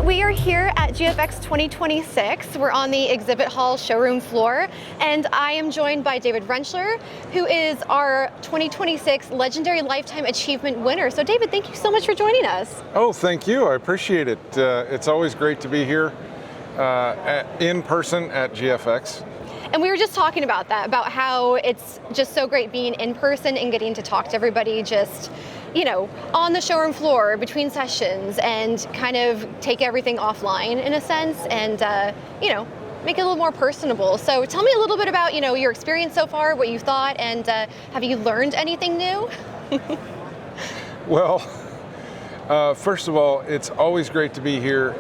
We are here at GFX 2026. We're on the exhibit hall showroom floor, and I am joined by David Renschler, who is our 2026 Legendary Lifetime Achievement winner. So David, thank you so much for joining us. Oh, thank you. I appreciate it. It's always great to be here in person at GFX. And we were just talking about that, about how it's just so great being in person and getting to talk to everybody just, you know, on the showroom floor between sessions and kind of take everything offline in a sense and, you know, make it a little more personable. So tell me a little bit about, you know, your experience so far, what you thought, and have you learned anything new? Well, first of all, it's always great to be here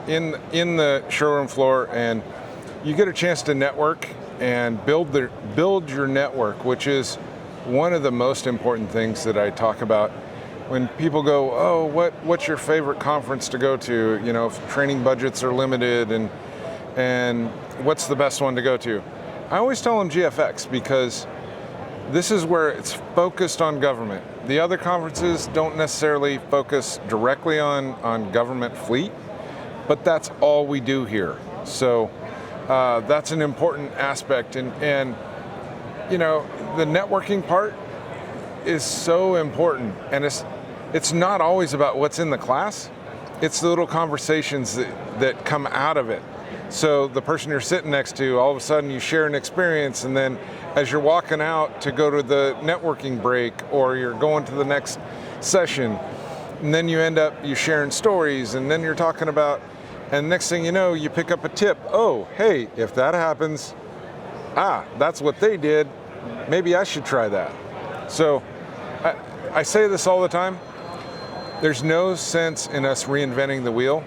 in the showroom floor, and you get a chance to network and build your network, which is one of the most important things that I talk about when people go, oh, what's your favorite conference to go to? You know, if training budgets are limited, and what's the best one to go to? I always tell them GFX, because this is where it's focused on government. The other conferences don't necessarily focus directly on government fleet, but that's all we do here. So that's an important aspect, and you know, the networking part is so important, and it's not always about what's in the class. It's the little conversations that come out of it. So the person you're sitting next to, all of a sudden you share an experience, and then as you're walking out to go to the networking break, or you're going to the next session, and then you sharing stories, and then you're talking about, and next thing you know, you pick up a tip. Oh, hey, if that happens, that's what they did. Maybe I should try that. So I say this all the time. There's no sense in us reinventing the wheel.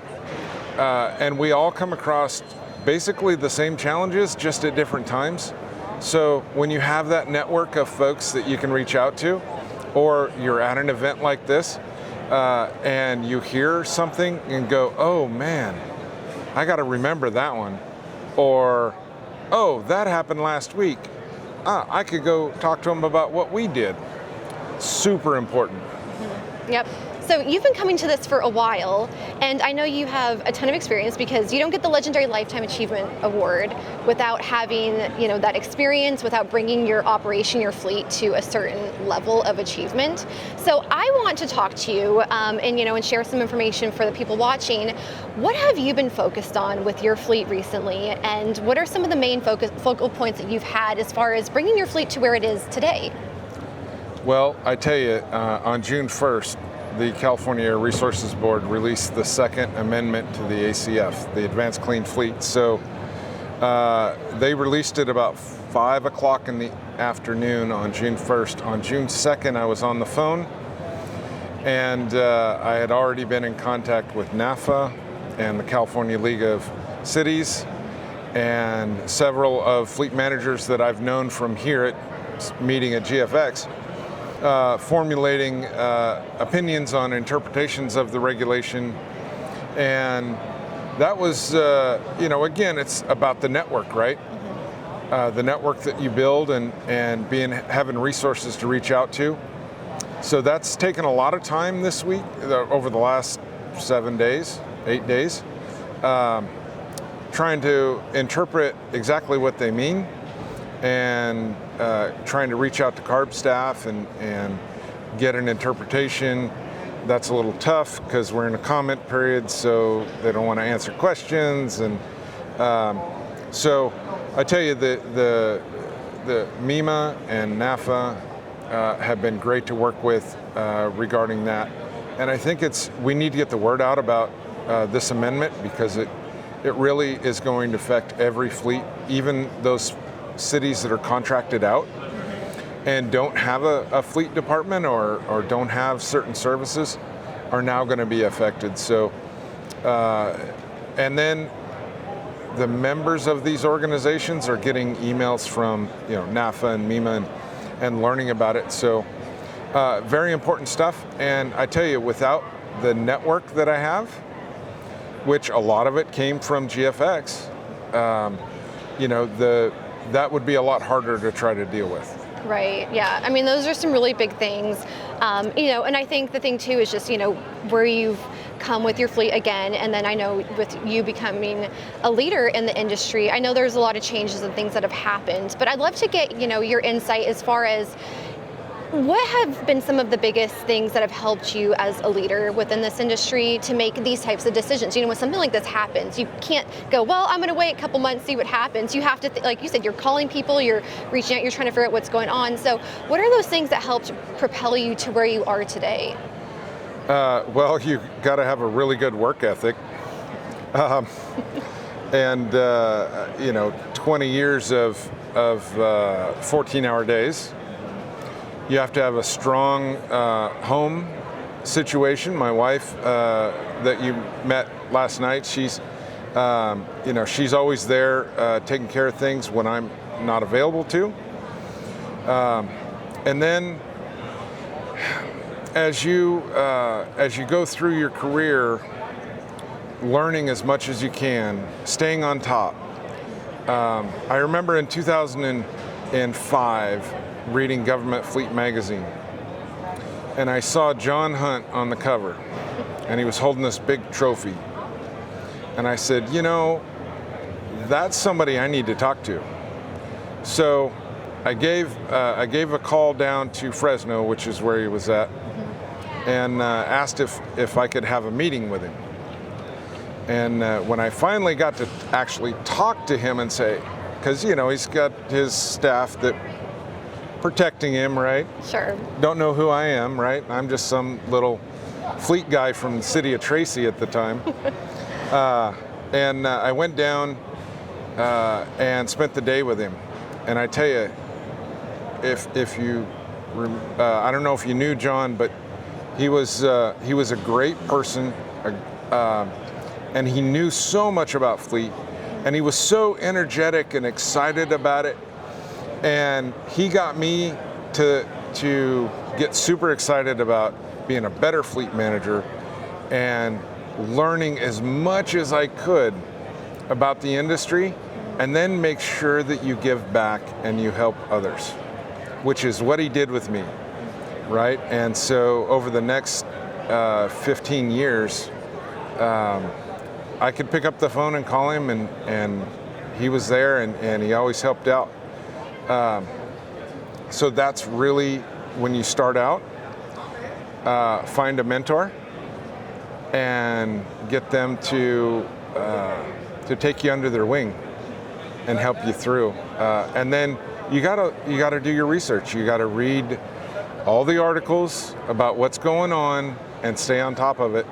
And we all come across basically the same challenges, just at different times. So when you have that network of folks that you can reach out to, or you're at an event like this, and you hear something and go, oh man, I got to remember that one. Or, oh, that happened last week. I could go talk to them about what we did. Super important. Yep. So you've been coming to this for a while, and I know you have a ton of experience, because you don't get the Legendary Lifetime Achievement Award without having, you know, that experience, without bringing your operation, your fleet to a certain level of achievement. So I want to talk to you, and share some information for the people watching. What have you been focused on with your fleet recently, and what are some of the main focal points that you've had as far as bringing your fleet to where it is today? Well, I tell you, on June 1st, the California Air Resources Board released the second amendment to the ACF, the Advanced Clean Fleet. So they released it about 5 o'clock in the afternoon on June 1st. On June 2nd, I was on the phone, and I had already been in contact with NAFA and the California League of Cities and several of fleet managers that I've known from here at meeting at GFX. Formulating opinions on interpretations of the regulation, and that was, again, it's about the network, right? The network that you build and having resources to reach out to. So that's taken a lot of time this week, over the last 8 days, trying to interpret exactly what they mean, and trying to reach out to CARB staff and get an interpretation. That's a little tough because we're in a comment period, so they don't want to answer questions. And so I tell you, the MEMA and NAFA have been great to work with regarding that. And I think we need to get the word out about this amendment, because it really is going to affect every fleet, even those cities that are contracted out and don't have a fleet department or don't have certain services are now going to be affected. So, and then the members of these organizations are getting emails from NAFA and MEMA and learning about it. So, very important stuff. And I tell you, without the network that I have, which a lot of it came from GFX, that would be a lot harder to try to deal with. Right. Yeah. I mean, those are some really big things. And I think the thing too is just, where you've come with your fleet again, and then I know with you becoming a leader in the industry, I know there's a lot of changes and things that have happened, but I'd love to get, your insight as far as what have been some of the biggest things that have helped you as a leader within this industry to make these types of decisions? When something like this happens, you can't go, well, I'm going to wait a couple months, see what happens. You have to, like you said, you're calling people, you're reaching out, you're trying to figure out what's going on. So what are those things that helped propel you to where you are today? Well, you got to have a really good work ethic. And 20 years of 14-hour days. You have to have a strong home situation. My wife that you met last night, she's always there taking care of things when I'm not available to. And then as you go through your career, learning as much as you can, staying on top. I remember in 2005 reading Government Fleet magazine, and I saw John Hunt on the cover, and he was holding this big trophy, and I said, that's somebody I need to talk to. So I gave a call down to Fresno, which is where he was at, and asked if I could have a meeting with him. And when I finally got to actually talk to him and say, because he's got his staff that protecting him, right? Sure. Don't know who I am, right? I'm just some little fleet guy from the city of Tracy at the time. And I went down and spent the day with him. And I tell you, if you, I don't know if you knew John, but he was a great person, and he knew so much about fleet, and he was so energetic and excited about it. And he got me to get super excited about being a better fleet manager and learning as much as I could about the industry, and then make sure that you give back and you help others, which is what he did with me, right? And so over the next 15 years, I could pick up the phone and call him, and he was there, and he always helped out. So that's really, when you start out, find a mentor and get them to take you under their wing and help you through. And then you gotta do your research. You gotta read all the articles about what's going on and stay on top of it.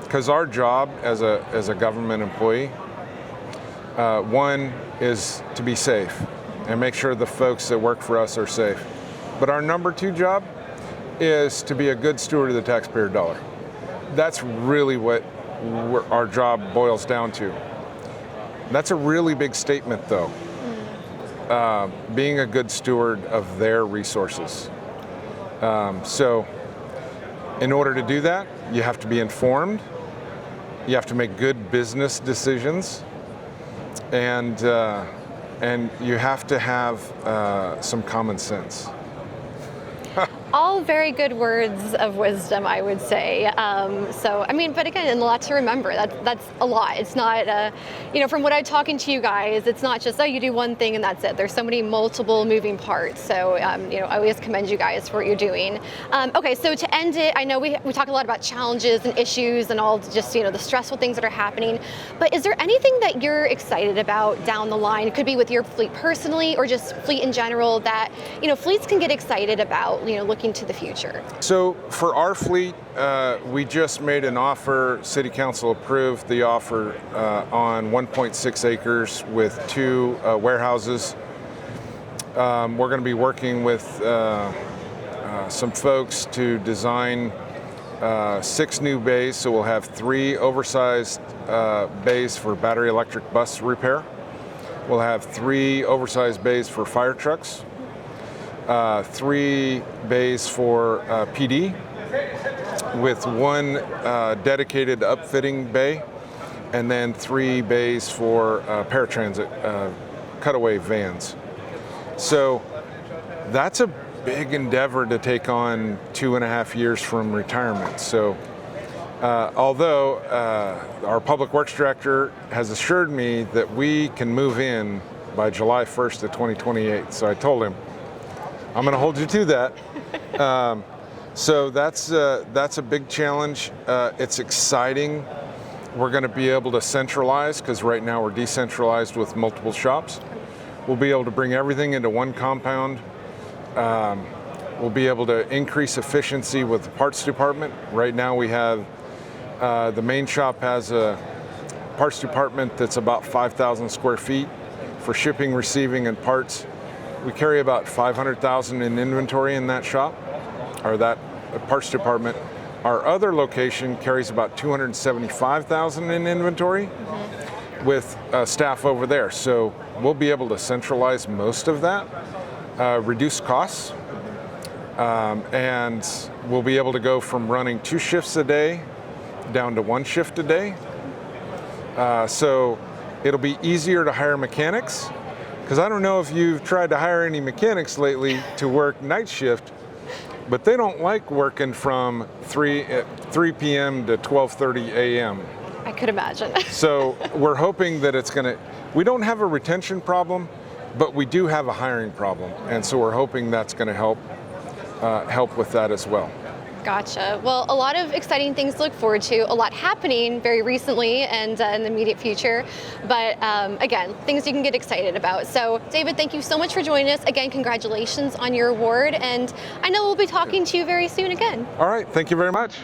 Because our job as a government employee, one is to be safe and make sure the folks that work for us are safe. But our number 2 job is to be a good steward of the taxpayer dollar. That's really what our job boils down to. That's a really big statement, though. Being a good steward of their resources. So in order to do that, you have to be informed, you have to make good business decisions, and you have to have some common sense. All very good words of wisdom, I would say. But again, a lot to remember. That's a lot. It's not, from what I'm talking to you guys, it's not just, you do one thing and that's it. There's so many multiple moving parts. So, I always commend you guys for what you're doing. Okay, so to end it, I know we talk a lot about challenges and issues and all just, the stressful things that are happening. But is there anything that you're excited about down the line? It could be with your fleet personally or just fleet in general that, fleets can get excited about, looking to the future. So for our fleet, we just made an offer. City Council approved the offer on 1.6 acres with 2 warehouses. We're going to be working with some folks to design 6 new bays. So we'll have 3 oversized bays for battery electric bus repair. We'll have 3 oversized bays for fire trucks. 3 bays for PD, with 1 dedicated upfitting bay, and then 3 bays for paratransit cutaway vans. So that's a big endeavor to take on 2.5 years from retirement. So although our public works director has assured me that we can move in by July 1st of 2028. So I told him, I'm going to hold you to that. So that's a big challenge. It's exciting. We're going to be able to centralize, because right now we're decentralized with multiple shops. We'll be able to bring everything into one compound. We'll be able to increase efficiency with the parts department. Right now we have, the main shop has a parts department that's about 5,000 square feet for shipping, receiving, and parts. We carry about 500,000 in inventory in that shop, or that parts department. Our other location carries about 275,000 in inventory with staff over there. So we'll be able to centralize most of that, reduce costs, and we'll be able to go from running 2 shifts a day down to 1 shift a day. So it'll be easier to hire mechanics, because I don't know if you've tried to hire any mechanics lately to work night shift, but they don't like working from 3 p.m. to 12:30 a.m. I could imagine. So we're hoping that it's going to, we don't have a retention problem, but we do have a hiring problem. And so we're hoping that's going to help with that as well. Gotcha. Well, a lot of exciting things to look forward to, a lot happening very recently and in the immediate future, but again, things you can get excited about. So David, thank you so much for joining us. Again, congratulations on your award, and I know we'll be talking to you very soon again. All right, thank you very much.